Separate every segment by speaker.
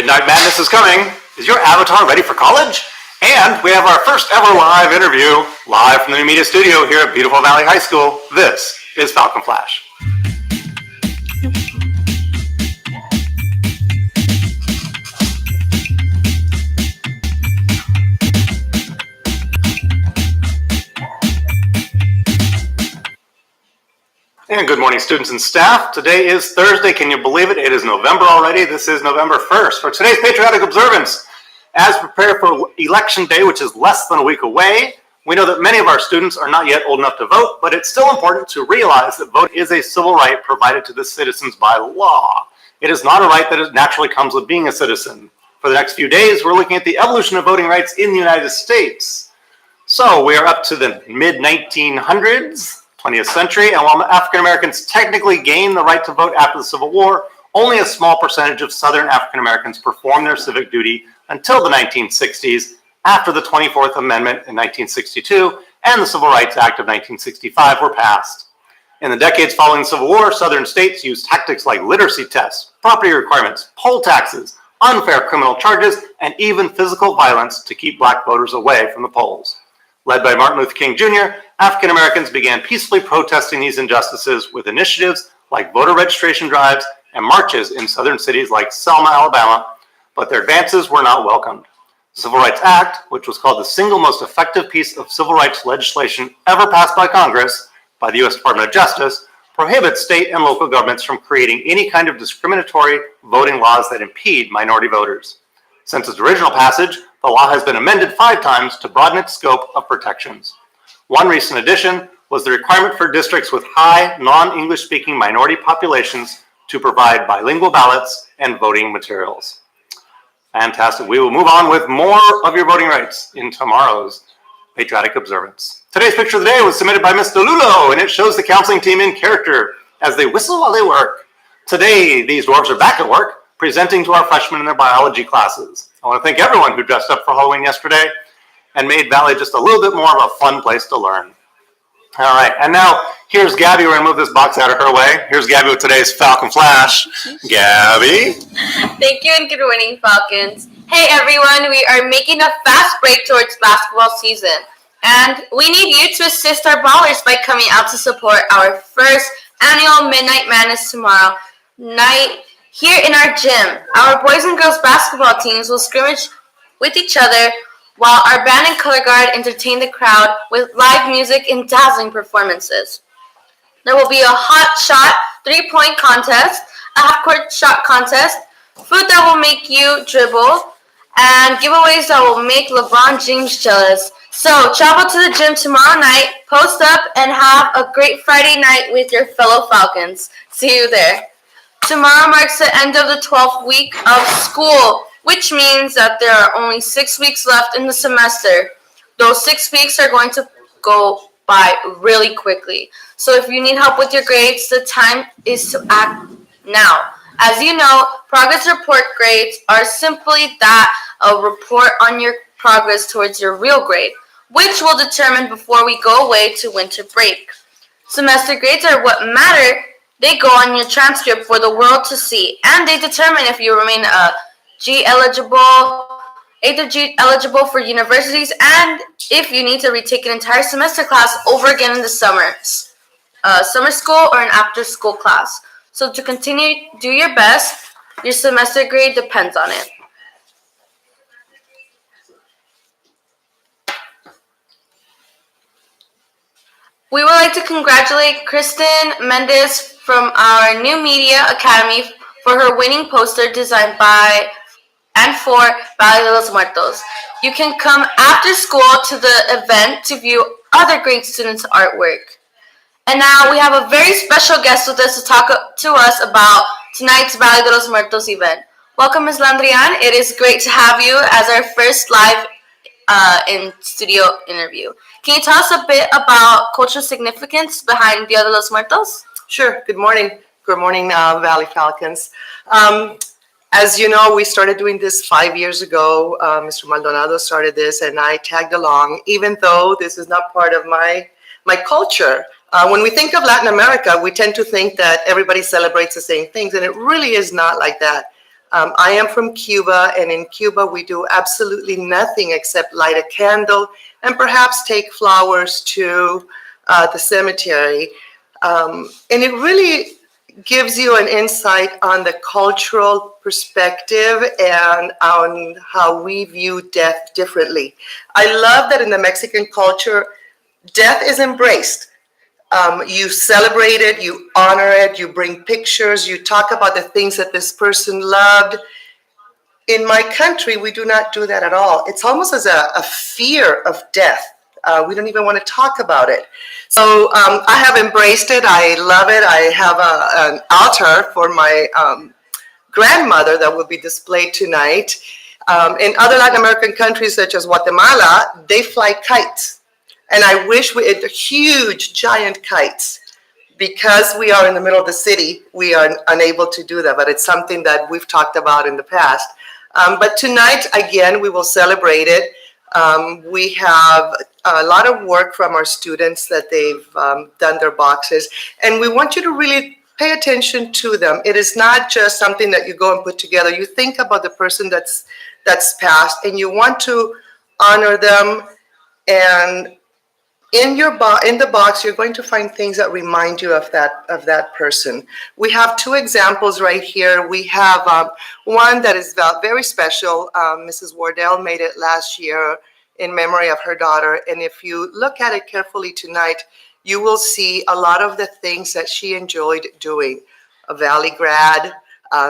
Speaker 1: Midnight Madness is coming. Is your avatar ready for college? And we have our first ever live interview, live from the new media studio here at beautiful Valley High School. This is Falcon Flash. And good morning, students and staff. Today is Thursday. Can you believe it? It is November already. This is November 1st. For today's patriotic observance, as prepare for Election Day, which is less than a week away, we know that many of our students are not yet old enough to vote, but it's still important to realize that vote is a civil right provided to the citizens by law. It is not a right that it naturally comes with being a citizen. For the next few days, we're looking at the evolution of voting rights in the United States. So we are up to the mid-1900s. 20th century, and while African Americans technically gained the right to vote after the Civil War, only a small percentage of Southern African Americans performed their civic duty until the 1960s, after the 24th Amendment in 1962 and the Civil Rights Act of 1965 were passed. In the decades following the Civil War, Southern states used tactics like literacy tests, property requirements, poll taxes, unfair criminal charges, and even physical violence to keep Black voters away from the polls. Led by Martin Luther King Jr., African Americans began peacefully protesting these injustices with initiatives like voter registration drives and marches in southern cities like Selma, Alabama, but their advances were not welcomed. The Civil Rights Act, which was called the single most effective piece of civil rights legislation ever passed by Congress, by the U.S. Department of Justice, prohibits state and local governments from creating any kind of discriminatory voting laws that impede minority voters. Since its original passage, the law has been amended 5 times to broaden its scope of protections. One recent addition was the requirement for districts with high non-English speaking minority populations to provide bilingual ballots and voting materials. Fantastic. We will move on with more of your voting rights in tomorrow's patriotic observance. Today's picture of the day was submitted by Ms. DeLulo, and it shows the counseling team in character as they whistle while they work. Today, these dwarves are back at work, presenting to our freshmen in their biology classes. I want to thank everyone who dressed up for Halloween yesterday and made Valley just a little bit more of a fun place to learn. All right, and now here's Gabby. We're going to move this box out of her way. Here's Gabby with today's Falcon Flash. Gabby.
Speaker 2: Thank you and good morning, Falcons. Hey everyone, we are making a fast break towards basketball season. And we need you to assist our ballers by coming out to support our first annual Midnight Madness tomorrow night here in our gym. Our boys and girls basketball teams will scrimmage with each other while our band and color guard entertain the crowd with live music and dazzling performances. There will be a hot shot 3-point contest, a half-court shot contest, food that will make you dribble, and giveaways that will make LeBron James jealous. So travel to the gym tomorrow night, post up, and have a great Friday night with your fellow Falcons. See you there. Tomorrow marks the end of the 12th week of school, which means that there are only 6 weeks left in the semester. Those 6 weeks are going to go by really quickly. So if you need help with your grades, the time is to act now. As you know, progress report grades are simply that, a report on your progress towards your real grade, which will determine before we go away to winter break. Semester grades are what matter. They go on your transcript for the world to see, and they determine if you remain A through G eligible for universities, and if you need to retake an entire semester class over again in the summer school or an after-school class. So to continue, do your best. Your semester grade depends on it. We would like to congratulate Kristen Mendez from our new Media Academy for her winning poster designed by and for Valley de los Muertos. You can come after school to the event to view other great students' artwork. And now we have a very special guest with us to talk to us about tonight's Valley de los Muertos event. Welcome, Ms. Landrian. It is great to have you as our first live in-studio interview. Can you tell us a bit about cultural significance behind Dia de los Muertos?
Speaker 3: Sure. Good morning. Good morning, Valley Falcons. As you know, we started doing this 5 years ago. Mr. Maldonado started this, and I tagged along, even though this is not part of my culture. When we think of Latin America, we tend to think that everybody celebrates the same things, and it really is not like that. I am from Cuba, and in Cuba we do absolutely nothing except light a candle and perhaps take flowers to the cemetery. And it really gives you an insight on the cultural perspective and on how we view death differently. I love that in the Mexican culture, death is embraced. You celebrate it, you honor it, you bring pictures, you talk about the things that this person loved. In my country, we do not do that at all. It's almost as a fear of death. We don't even want to talk about it. So I have embraced it. I love it. I have an altar for my grandmother that will be displayed tonight. In other Latin American countries, such as Guatemala, they fly kites. And I wish we had huge, giant kites. Because we are in the middle of the city, we are unable to do that. But it's something that we've talked about in the past. But tonight, again, we will celebrate it. We have a lot of work from our students that they've done their boxes, and we want you to really pay attention to them. It is not just something that you go and put together. You think about the person that's passed, and you want to honor them. And in the box, you're going to find things that remind you of that person. We have two examples right here. We have one that is very special. Mrs. Wardell made it last year in memory of her daughter. And if you look at it carefully tonight, you will see a lot of the things that she enjoyed doing. A Valley grad,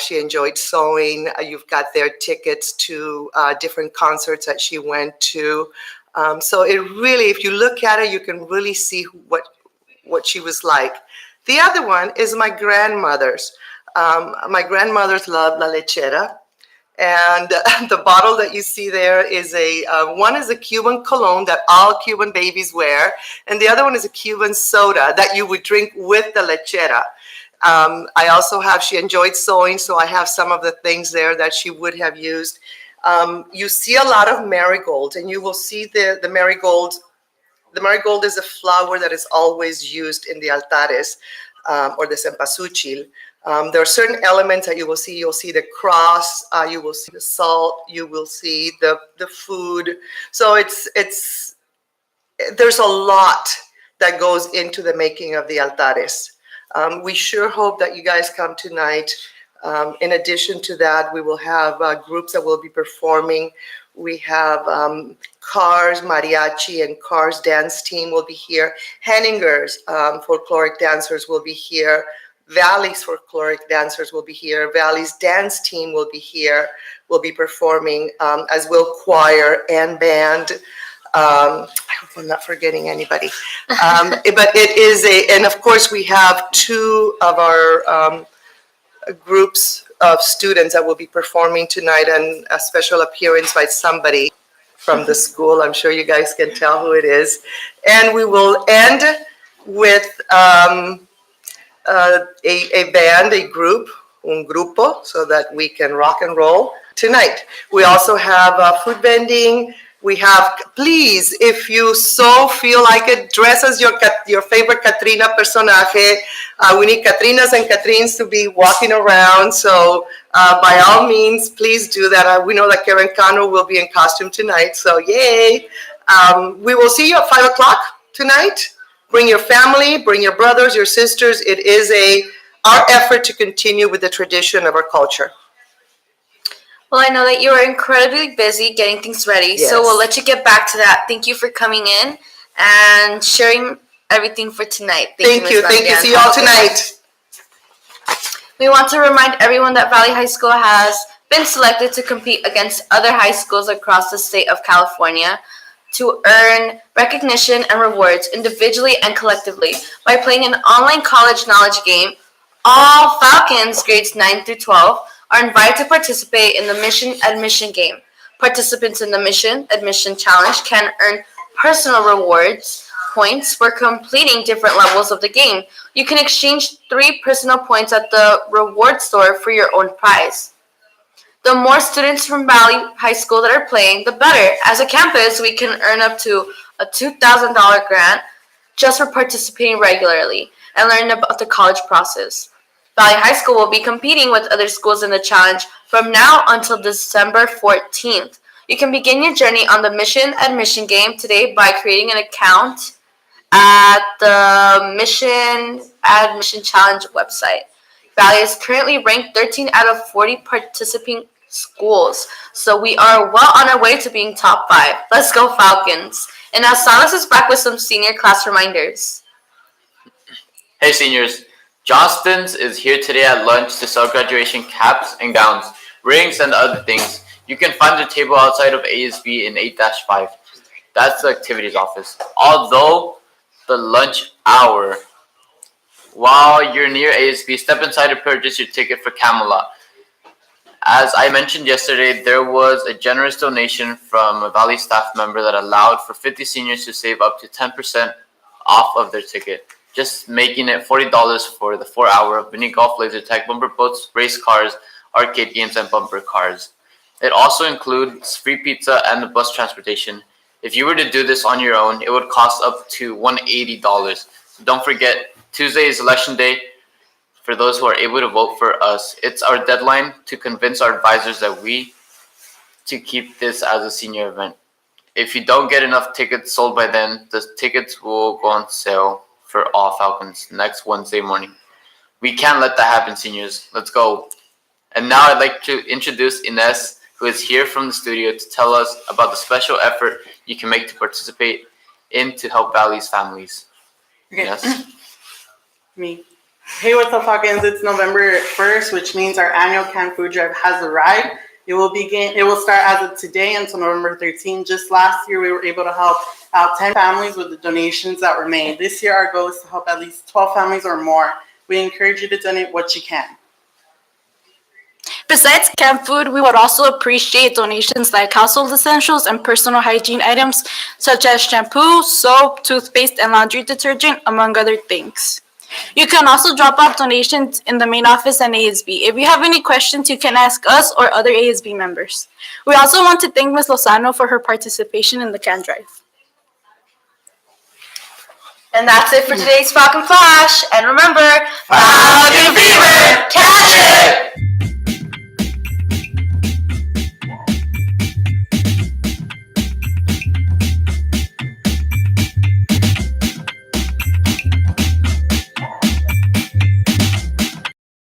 Speaker 3: she enjoyed sewing. You've got their tickets to different concerts that she went to. So it really, if you look at it, you can really see what she was like. The other one is my grandmother's. My grandmother's loved La Lechera. And the bottle that you see there is one is a Cuban cologne that all Cuban babies wear. And the other one is a Cuban soda that you would drink with the lechera. I also she enjoyed sewing, so I have some of the things there that she would have used. You see a lot of marigolds, and you will see the marigold. The marigold is a flower that is always used in the altares or the cempasúchil. There are certain elements that you will see. You'll see the cross, you will see the salt, you will see the food. So there's a lot that goes into the making of the altares. We sure hope that you guys come tonight. In addition to that, we will have groups that will be performing. We have Cars, Mariachi, and Cars dance team will be here. Henningers, folkloric dancers will be here. Valley's folkloric dancers will be here. Valley's dance team will be here, will be performing, as will choir and band. I hope I'm not forgetting anybody. But it is and of course we have two of our groups of students that will be performing tonight, and a special appearance by somebody from the school. I'm sure you guys can tell who it is. And we will end with a band, a group, un grupo, so that we can rock and roll tonight. We also have food vending. We have, please, if you so feel like it, dress as your favorite Katrina personaje. We need Katrinas and Katrins to be walking around. So by all means, please do that. We know that Karen Cano will be in costume tonight. So yay. We will see you at 5 o'clock tonight. Bring your family, bring your brothers, your sisters. It is our effort to continue with the tradition of our culture.
Speaker 2: Well, I know that you are incredibly busy getting things ready,
Speaker 3: Yes.
Speaker 2: So we'll let you get back to that. Thank you for coming in and sharing everything for tonight.
Speaker 3: Thank you.
Speaker 2: Ms. Landian.
Speaker 3: See you all tonight.
Speaker 2: We want to remind everyone that Valley High School has been selected to compete against other high schools across the state of California to earn recognition and rewards individually and collectively by playing an online college knowledge game. All Falcons grades 9 through 12 are invited to participate in the Mission Admission game. Participants in the Mission Admission Challenge can earn personal rewards points for completing different levels of the game. You can exchange 3 personal points at the reward store for your own prize. The more students from Valley High School that are playing, the better. As a campus, we can earn up to a $2,000 grant just for participating regularly and learning about the college process. Valley High School will be competing with other schools in the challenge from now until December 14th. You can begin your journey on the Mission Admission game today by creating an account at the Mission Admission Challenge website. Valley is currently ranked 13 out of 40 participating schools, so we are well on our way to being top 5. Let's go Falcons! And now Silas is back with some senior class reminders.
Speaker 4: Hey seniors, Johnston's is here today at lunch to sell graduation caps and gowns, rings, and other things. You can find the table outside of ASB in 8-5. That's the activities office. Although the lunch hour, while you're near ASB, step inside to purchase your ticket for Camelot. As I mentioned yesterday, there was a generous donation from a Valley staff member that allowed for 50 seniors to save up to 10% off of their ticket, just making it $40 for the 4 hour of mini golf, laser tag, bumper boats, race cars, arcade games, and bumper cars. It also includes free pizza and the bus transportation. If you were to do this on your own, it would cost up to $180. So don't forget, Tuesday is election day. For those who are able to vote for us, it's our deadline to convince our advisors that to keep this as a senior event. If you don't get enough tickets sold by then, the tickets will go on sale for all Falcons next Wednesday morning. We can't let that happen, seniors. Let's go. And now I'd like to introduce Ines, who is here from the studio to tell us about the special effort you can make to participate in to help Valley's families.
Speaker 5: Okay.
Speaker 4: Yes.
Speaker 5: Me. Hey, what's up, Falcons? It's November 1st, which means our annual canned food drive has arrived. It will start as of today until November 13th. Just last year, we were able to help out 10 families with the donations that were made. This year, our goal is to help at least 12 families or more. We encourage you to donate what you can.
Speaker 6: Besides canned food, we would also appreciate donations like household essentials and personal hygiene items such as shampoo, soap, toothpaste, and laundry detergent, among other things. You can also drop off donations in the main office and ASB. If you have any questions, you can ask us or other ASB members. We also want to thank Ms. Lozano for her participation in the can drive.
Speaker 2: And that's it for today's Falcon Flash. And remember, Falcon Fever, catch it!